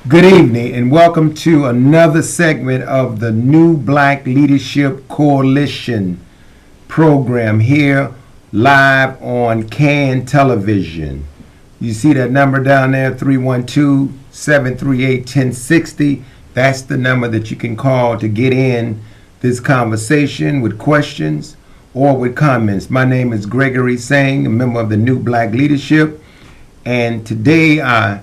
Good evening and welcome to another segment of the New Black Leadership Coalition program here live on CAN Television. You see that number down there, 312-738-1060. That's the number that you can call to get in this conversation with questions or with comments. My name is Gregory Sang, a member of the New Black Leadership, and today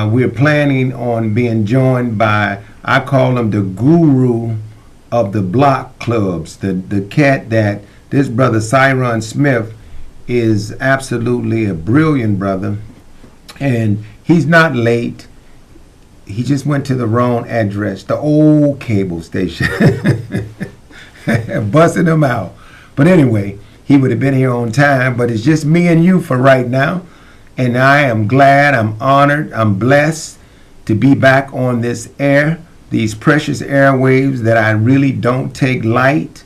we're planning on being joined by, I call him the guru of the block clubs, the cat that this brother Syron Smith is absolutely a brilliant brother, and he's not late. He just went to the wrong address, the old cable station, busting him out. But anyway, he would have been here on time, but it's just me and you for right now. And I am glad, I'm honored, I'm blessed to be back on this air, these precious airwaves that I really don't take light.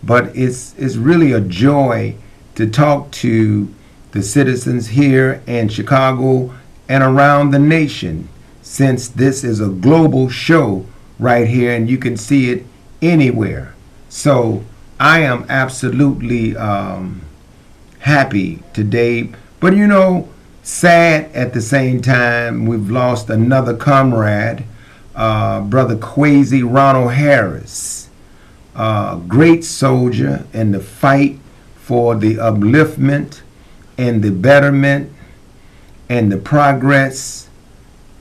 But it's really a joy to talk to the citizens here in Chicago and around the nation, since this is a global show right here and you can see it anywhere. So I am absolutely happy today. But you know, sad at the same time. We've lost another comrade, Brother Kwesi Ronald Harris, great soldier in the fight for the upliftment and the betterment and the progress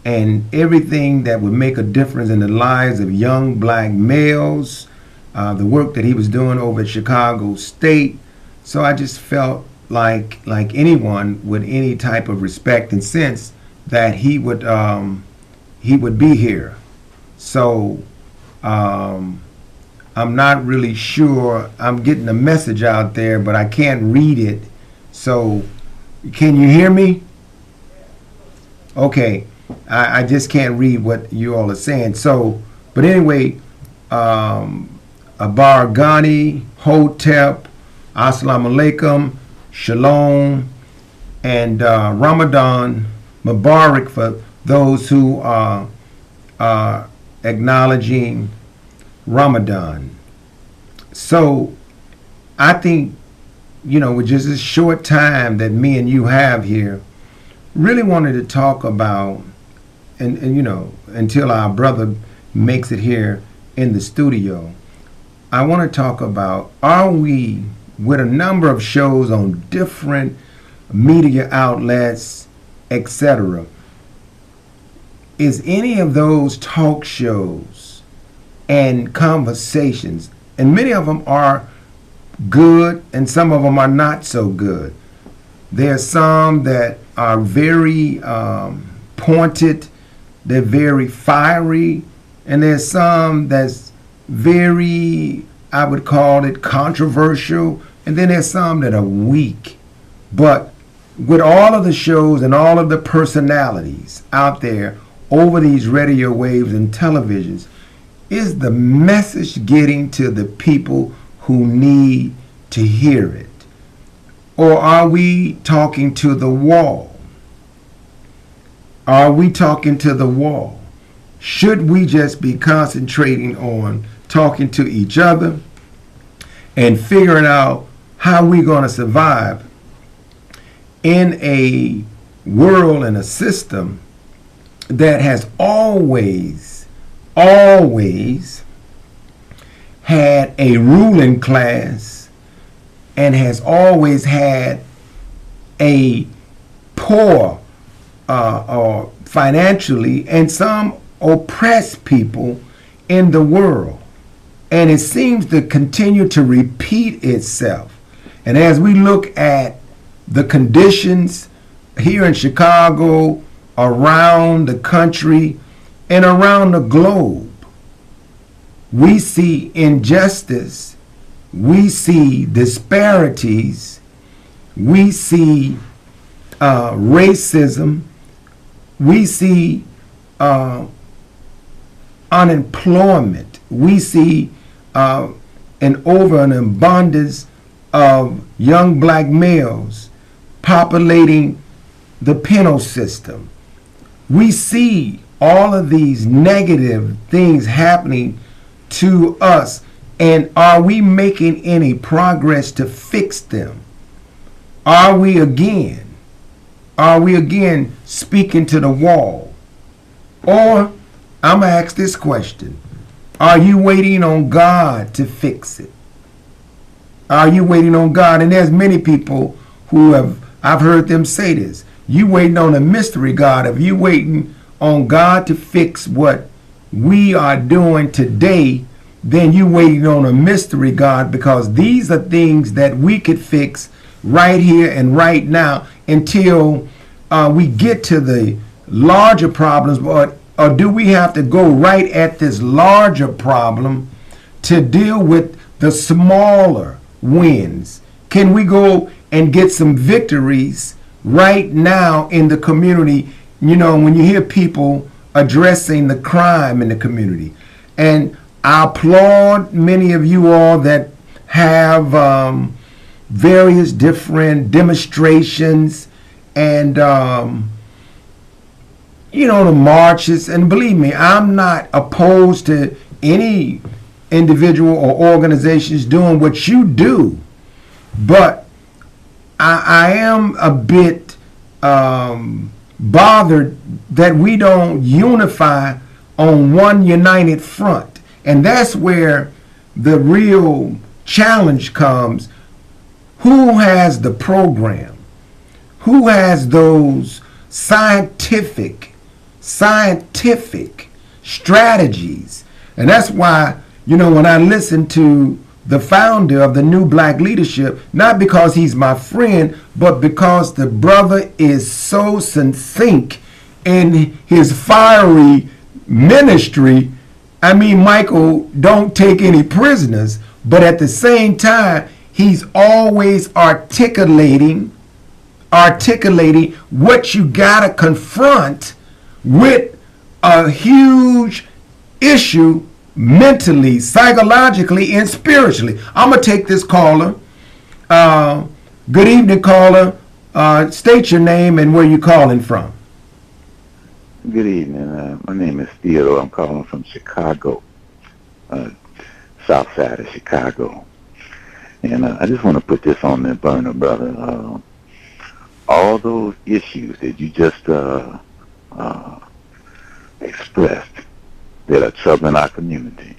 and everything that would make a difference in the lives of young black males, the work that he was doing over at Chicago State. So I just felt like anyone with any type of respect and sense that he would be here. So I'm not really sure. I'm getting a message out there, but I can't read it. So can you hear me? Okay. I just can't read what you all are saying. So, but anyway, Abargani, Hotep, Assalamu alaikum, Shalom, and Ramadan Mubarak for those who are acknowledging Ramadan. So I think, you know, with just this short time that me and you have here, really wanted to talk about, and you know, until our brother makes it here in the studio, I want to talk about, are we, with a number of shows on different media outlets, etc., is any of those talk shows and conversations, and many of them are good and some of them are not so good. There's some that are very pointed, they're very fiery, and there's some that's very, I would call it, controversial, and then there's some that are weak. But with all of the shows and all of the personalities out there over these radio waves and televisions, is the message getting to the people who need to hear it? Or are we talking to the wall? Are we talking to the wall? Should we just be concentrating on talking to each other and figuring out how we're going to survive in a world and a system that has always had a ruling class and has always had a poor or financially and some oppressed people in the world, and it seems to continue to repeat itself. And as we look at the conditions here in Chicago, around the country, and around the globe, we see injustice, we see disparities, we see racism, we see unemployment, we see an abundance of young black males populating the penal system. We see all of these negative things happening to us, and are we making any progress to fix them? Are we again speaking to the wall? Or I'm going to ask this question. Are you waiting on God to fix it? Are you waiting on God? And there's many people I've heard them say this. You waiting on a mystery God. If you waiting on God to fix what we are doing today, then you waiting on a mystery God, because these are things that we could fix right here and right now until we get to the larger problems. Or do we have to go right at this larger problem to deal with the smaller wins? Can we go and get some victories right now in the community? You know, when you hear people addressing the crime in the community, and I applaud many of you all that have various different demonstrations and the marches. And believe me, I'm not opposed to any individual or organizations doing what you do, but I am a bit bothered that we don't unify on one united front. And that's where the real challenge comes. Who has the program? Who has those scientific strategies? And that's why, when I listen to the founder of the New Black Leadership, not because he's my friend, but because the brother is so succinct in his fiery ministry. I mean, Michael don't take any prisoners, but at the same time, he's always articulating what you gotta confront with a huge issue mentally, psychologically, and spiritually. I'm gonna take this caller. Good evening, caller. State your name and where you calling from. Good evening. My name is Theodore. I'm calling from Chicago, south side of Chicago. And I just want to put this on the burner, brother. All those issues that you just expressed that are troubling our community,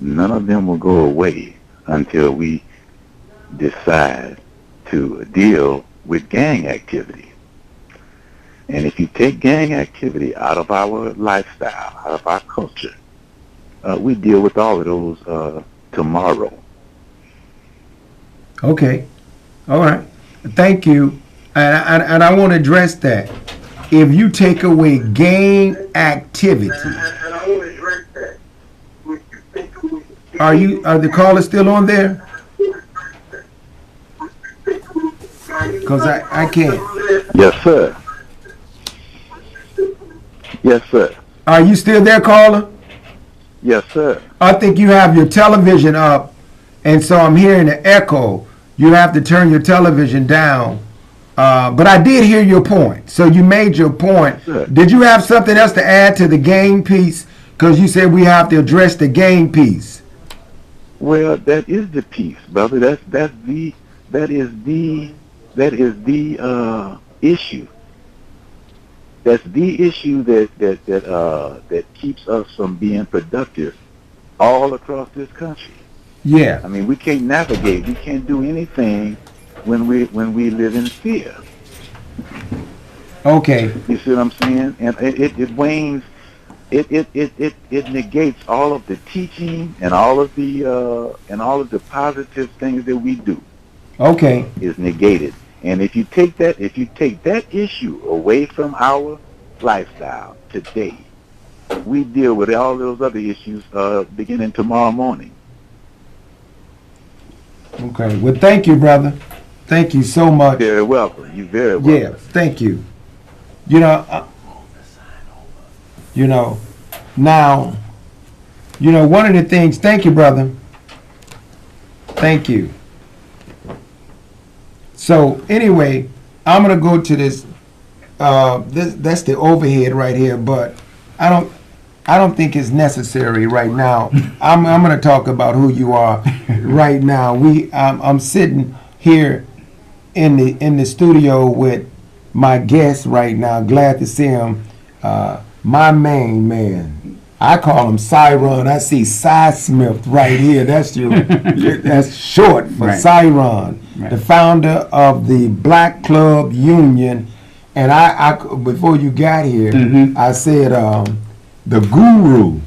none of them will go away until we decide to deal with gang activity. And if you take gang activity out of our lifestyle, out of our culture, we deal with all of those tomorrow. Okay. All right. Thank you. And I want to address that. If you take away gang activity, are the callers still on there? Because I can't. Yes, sir. Yes, sir. Are you still there, caller? Yes, sir. I think you have your television up, and so I'm hearing an echo. You have to turn your television down. But I did hear your point. So you made your point. Sure. Did you have something else to add to the gang piece? Because you said we have to address the gang piece. Well, that is the piece, brother. That is the issue. That's the issue that keeps us from being productive all across this country. Yeah. I mean, we can't navigate. We can't do anything when we live in fear. Okay. You see what I'm saying? And it wanes. It negates all of the teaching and all of the positive things that we do. Okay. Is negated. And if you take that issue away from our lifestyle today, we deal with all those other issues beginning tomorrow morning. Okay. Well, thank you, brother. Thank you so much. You're very welcome. You're very welcome. Yeah. Thank you. Now, one of the things. Thank you, brother. Thank you. So anyway, I'm gonna go to this that's the overhead right here, but I don't think it's necessary right now. I'm going to talk about who you are right now. I'm sitting here in the studio with my guest right now. Glad to see him. My main man. I call him Syron. I see Syron Smith right here. That's that's short for Syron, the founder of the Black Club Union. And I before you got here, I said the guru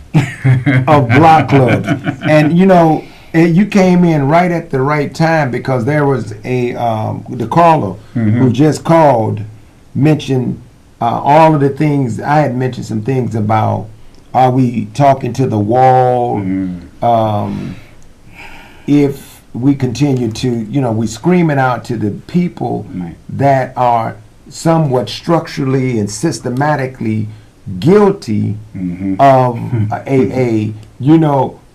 of block clubs. And you came in right at the right time, because there was the caller who just called mentioned all of the things. I had mentioned some things about, are we talking to the wall? If we continue to, we screaming out to the people that are somewhat structurally and systematically guilty of and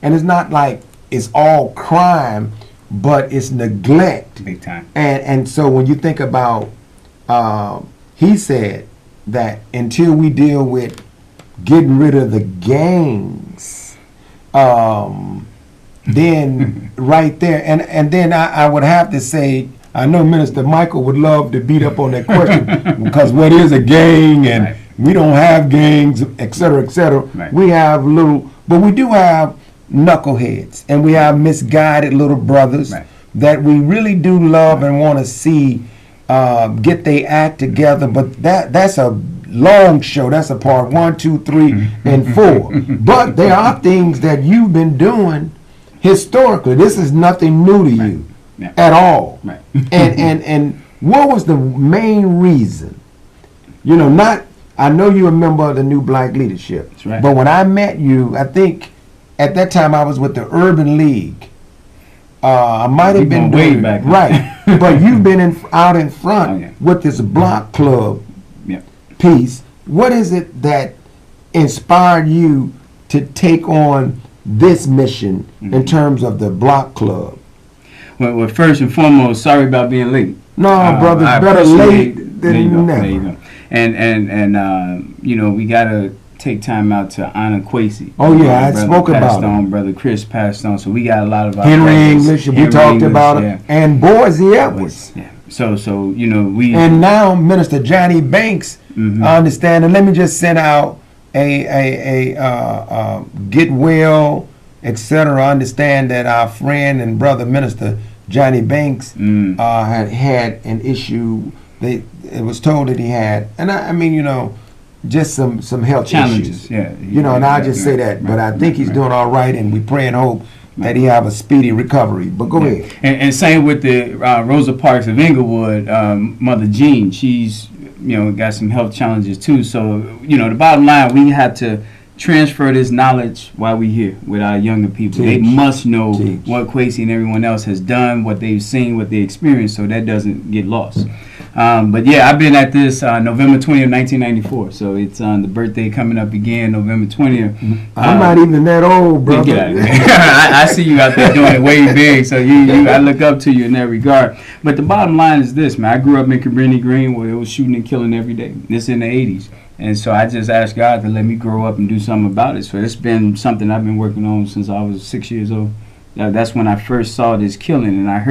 it's not like it's all crime, but it's neglect. Big time. And so when you think about, he said that until we deal with getting rid of the gangs, then right there, and then I would have to say, I know Minister Michael would love to beat up on that question, because what is a gang, and we don't have gangs, et cetera, et cetera. We have but we do have knuckleheads, and we have misguided little brothers that we really do love and want to see get their act together. But that's a long show. That's a part 1, 2, 3, and 4. But there are things that you've been doing historically. This is nothing new to you at all. And what was the main reason? I know you're a member of the New Black Leadership. That's right. But when I met you, I think at that time I was with the Urban League. I might have been way back then. Right. But you've been out in front with this block club piece. What is it that inspired you to take on this mission in terms of the block club? Well, first and foremost, sorry about being late. No, brother, better late than never. There you go. And we gotta take time out to honor Kwesi. Oh yeah, I spoke about it. Brother Chris passed on, so we got a lot of our Henry brothers. English. We talked about it, and Boise Edwards. Yeah. So we. And now Minister Johnny Banks. I understand, and let me just send out a get well, etc. I understand that our friend and brother Minister Johnny Banks had an issue. It was told that he had, and I mean, just some health challenges. Issues. And I'll just say that. But I think he's doing all right, and we pray and hope that he have a speedy recovery. But go ahead. And same with the Rosa Parks of Inglewood, Mother Jean. She's got some health challenges too. So the bottom line, we have to transfer this knowledge while we're here with our younger people. They must know what Kwesi and everyone else has done, what they've seen, what they experienced, so that doesn't get lost. But yeah, I've been at this November 20th, 1994. So it's the birthday coming up again, November 20th. I'm not even that old, brother. Get out of here. I see you out there doing it way big, so I look up to you in that regard. But the bottom line is this, man. I grew up in Cabrini Green, where it was shooting and killing every day. This in the 80s. And so I just asked God to let me grow up and do something about it. So it's been something I've been working on since I was 6 years old. That's when I first saw this killing, and I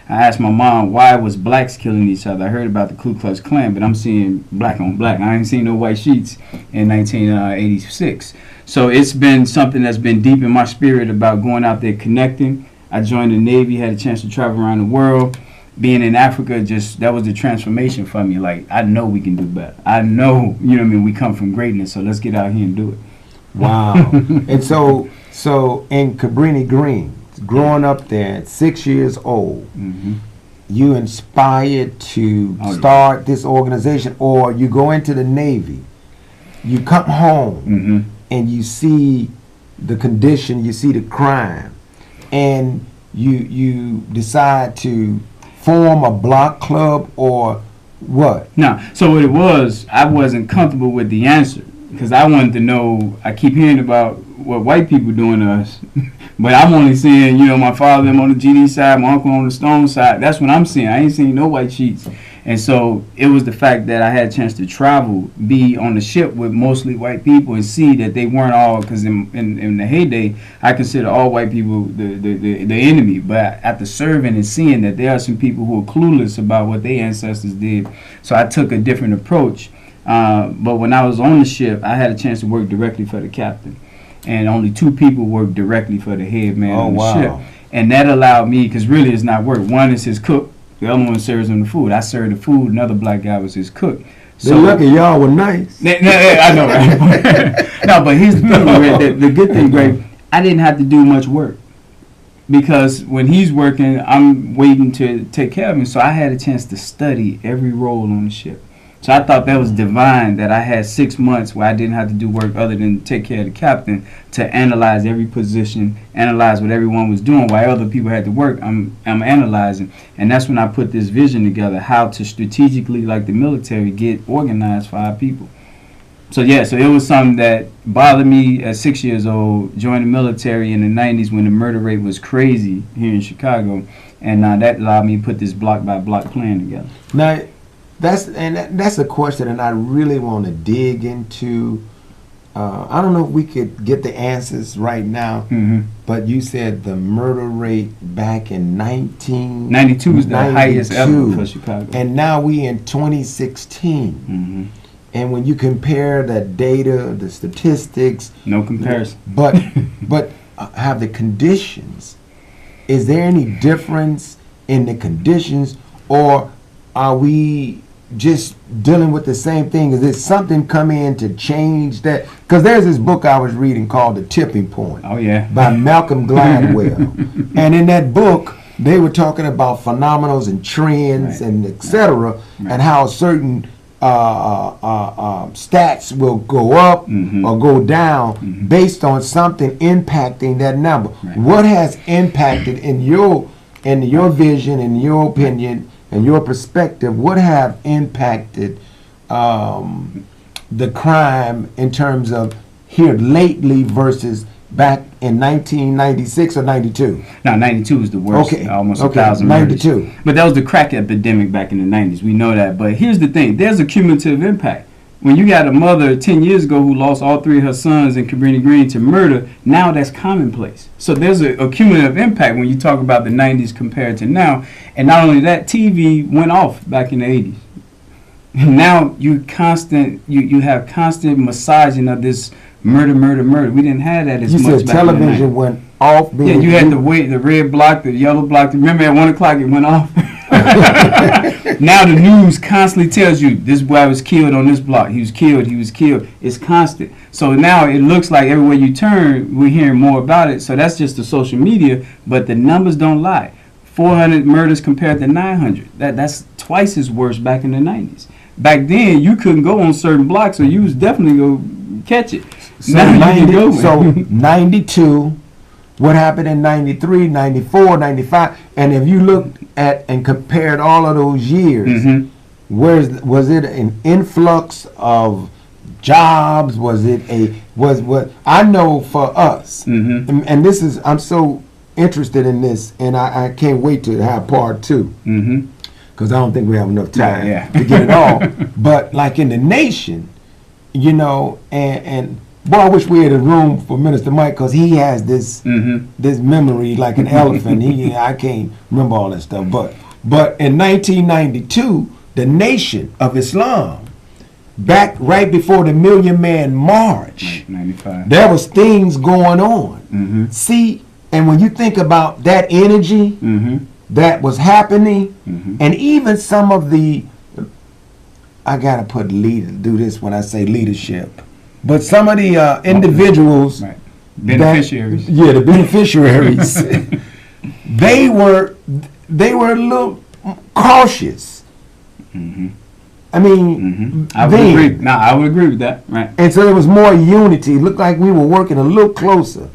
asked my mom why was blacks killing each other. I heard about the Ku Klux Klan, but I'm seeing black on black. I ain't seen no white sheets in 1986. So it's been something that's been deep in my spirit about going out there connecting. I joined the Navy, had a chance to travel around the world. Being in Africa, that was the transformation for me. Like, I know we can do better. I know, we come from greatness, so let's get out here and do it. Wow. And so in Cabrini Green, growing up there at 6 years old, you inspired to start this organization, or you go into the Navy, you come home, and you see the condition, you see the crime, and you decide to form a block club, or what? No. So what it was, I wasn't comfortable with the answer, because I wanted to know. I keep hearing about what white people doing to us, but I'm only seeing, my father on the GD side, my uncle on the Stone side. That's what I'm seeing. I ain't seen no white sheets. And so it was the fact that I had a chance to travel, be on the ship with mostly white people, and see that they weren't all, because in the heyday, I consider all white people the enemy. But after serving and seeing that there are some people who are clueless about what their ancestors did, so I took a different approach. But when I was on the ship, I had a chance to work directly for the captain. And only 2 people worked directly for the head man on the ship. And that allowed me, because really it's not work. One is his cook. The other one serves him the food. I served the food. Another black guy was his cook. So lucky y'all were nice. I know, right? No, but here's the thing, Greg. The good thing, Greg, I didn't have to do much work. Because when he's working, I'm waiting to take care of him. So I had a chance to study every role on the ship. So I thought that was divine that I had 6 months where I didn't have to do work other than take care of the captain, to analyze every position, analyze what everyone was doing while other people had to work. I'm analyzing. And that's when I put this vision together, how to strategically, like the military, get organized for our people. So yeah, so it was something that bothered me at 6 years old, joined the military in the 90s when the murder rate was crazy here in Chicago. And that allowed me to put this block by block plan together. Now, that's a question that I really want to dig into. I don't know if we could get the answers right now, but you said the murder rate back in 1992 was the highest ever for Chicago. And now we in 2016. And when you compare the data, the statistics, no comparison. But have the conditions, is there any difference in the conditions, or are we just dealing with the same thing? Is there something come in to change that? Because there's this book I was reading called The Tipping Point. Oh, yeah. By Malcolm Gladwell. And in that book, they were talking about phenomenals and trends and et cetera, and how certain stats will go up or go down based on something impacting that number. What has impacted in your vision, in your opinion, and your perspective, what have impacted the crime in terms of here lately versus back in 1996 or 92? No, 92 was the worst. Okay. Almost 1,000 murders. 92. But that was the crack epidemic back in the 90s. We know that. But here's the thing. There's a cumulative impact. When you got a mother 10 years ago who lost all 3 of her sons in Cabrini Green to murder, now that's commonplace. So there's a cumulative impact when you talk about the 90s compared to now. And not only that, TV went off back in the 80s. Now you have constant massaging of this murder. We didn't have that as much back in the 90s. You said television went off. Yeah, you had the red block, the yellow block. Remember at 1 o'clock it went off? Now the news constantly tells you this boy was killed on this block. He was killed. It's constant. So now it looks like everywhere you turn, we're hearing more about it. So that's just the social media, but the numbers don't lie. 400 murders compared to 900. That's twice as worse back in the 90s. Back then, you couldn't go on certain blocks, so you was definitely going to catch it. So, 92, what happened in 93, 94, 95, and if you looked at and compared all of those years, was it an influx of jobs? Was it I know for us, and this is, I'm so interested in this, and I can't wait to have part 2. Because I don't think we have enough time to get it all. But like in the nation, you know, and boy, I wish we had a room for Minister Mike, because he has this this memory like an elephant. I can't remember all that stuff. But in 1992, the Nation of Islam, back right before the Million Man March, 95. There was things going on. See, and when you think about that energy that was happening, and even some of the, I gotta do this when I say leadership, but some of the individuals, beneficiaries, the beneficiaries, they were a little cautious. I mean, I would agree. No, I would agree with that. Right. And so there was more unity. It looked like we were working a little closer.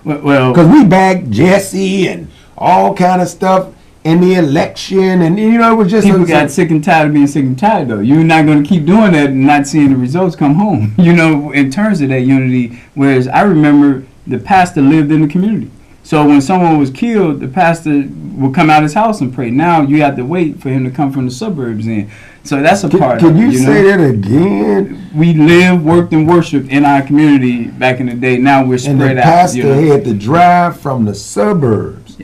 Well, because we backed Jesse and all kind of stuff in the election, and you know, it was just people got sick and tired of being sick and tired. Though you're not going to keep doing that and not seeing the results come home. You know, in terms of that unity. Whereas I remember the pastor lived in the community. So when someone was killed, the pastor would come out his house and pray. Now you have to wait for him to come from the suburbs in. So that's a part Can of it. you say know? that again? We lived, worked, and worshiped in our community back in the day. Now we're And the spread out. pastor had to drive from the suburbs.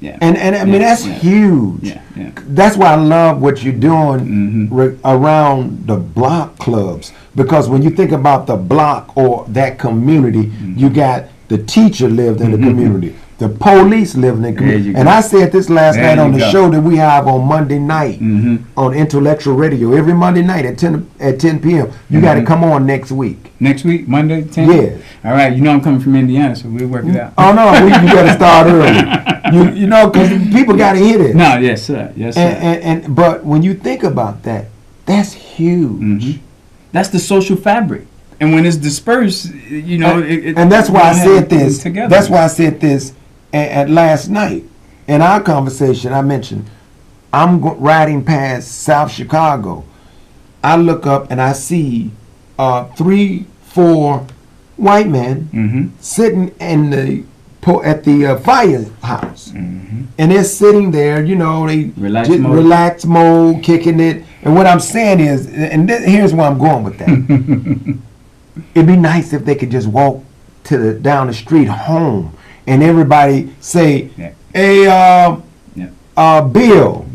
Yeah. And I mean, that's huge. Yeah. That's why I love what you're doing around the block clubs. Because when you think about the block or that community, you got the teacher lived in the community. The police lived in the community. And I said this last night on the show that we have on Monday night on Intellectual Radio. Every Monday night at 10 p.m. You got to come on next week. Next week, Monday, 10? Yeah. All right. You know I'm coming from Indiana, so we'll work it out. Oh, no. You got to start early. You know, because people got to hear this. No, yes, sir. Yes, sir. But when you think about that, that's huge. That's the social fabric. And when it's dispersed, you know, and that's why I said this. Together. That's why I said this at last night in our conversation. I mentioned I'm riding past South Chicago. I look up and I see 3, 4 white men sitting in at the firehouse, and they're sitting there. You know, they relax mode, kicking it. And what I'm saying is, and here's where I'm going with that. It'd be nice if they could just walk down the street home, and everybody say, "Hey, Bill,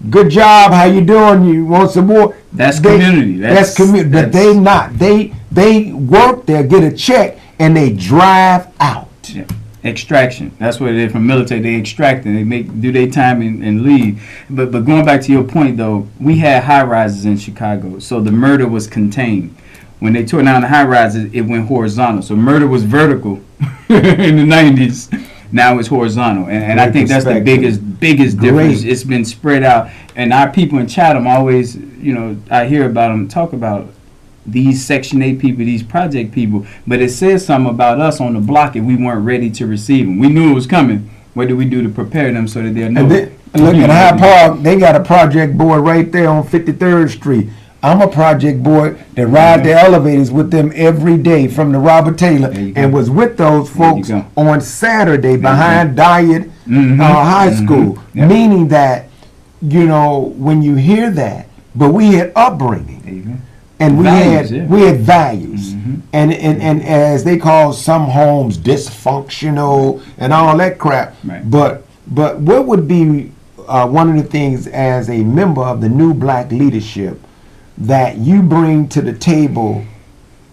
good job. How you doing? You want some more?" That's community. That's community. But they not. They work there, get a check, and they drive out. Yeah. Extraction. That's what it is from military. They extract and they do their time and leave. But going back to your point though, we had high rises in Chicago, so the murder was contained. When they tore down the high rises, it went horizontal. So murder was vertical in the 90s. Now it's horizontal, and I think that's the biggest difference. It's been spread out, and our people in Chatham always, you know, I hear about them talk about these Section 8 people, these project people, but it says something about us on the block if we weren't ready to receive them. We knew it was coming. What do we do to prepare them so that they'll know? And look at Hyde Park, they got a project board right there on 53rd Street. I'm a project boy that ride the elevators with them every day from the Robert Taylor and was with those folks on Saturday behind Diet High School. Meaning that, you know, when you hear that, but we had upbringing. And we had values, and as they call some homes dysfunctional and all that crap. Right. But what would be one of the things as a member of the New Black Leadership that you bring to the table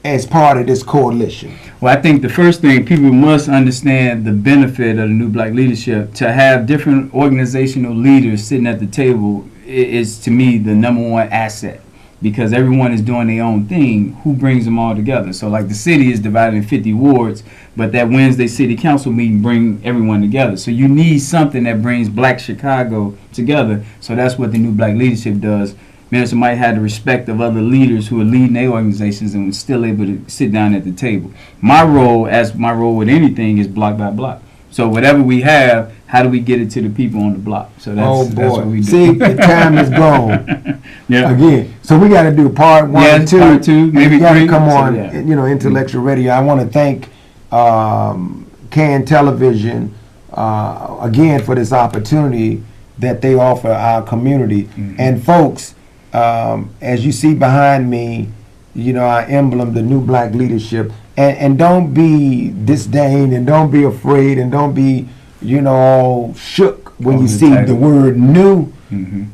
as part of this coalition? Well, I think the first thing, people must understand the benefit of the New Black Leadership. To have different organizational leaders sitting at the table is to me the #1 asset. Because everyone is doing their own thing, who brings them all together? So like the city is divided in 50 wards, but that Wednesday city council meeting bring everyone together. So you need something that brings Black Chicago together. So that's what the New Black Leadership does. Maybe somebody had the respect of other leaders who are leading their organizations and was still able to sit down at the table. My role with anything, is block by block. So whatever we have, how do we get it to the people on the block? So that's what we do. See, the time is gone. Again, so we got to do part 1 and 2. Part 2, maybe 3. Got to come on, you know, Intellectual Radio. I want to thank CAN Television again for this opportunity that they offer our community. And folks, as you see behind me, you know, our emblem, the New Black Leadership. And don't be disdained, and don't be afraid, and don't be, you know, all shook when you see the word new,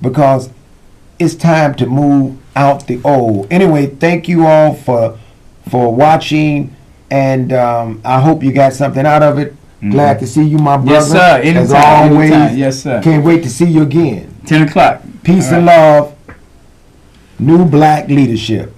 because it's time to move out the old. Anyway, thank you all for watching, and I hope you got something out of it. Glad to see you, my brother. Yes, sir. Anytime, as always. Anytime. Yes, sir. Can't wait to see you again. 10 o'clock. Peace and love. New Black Leadership.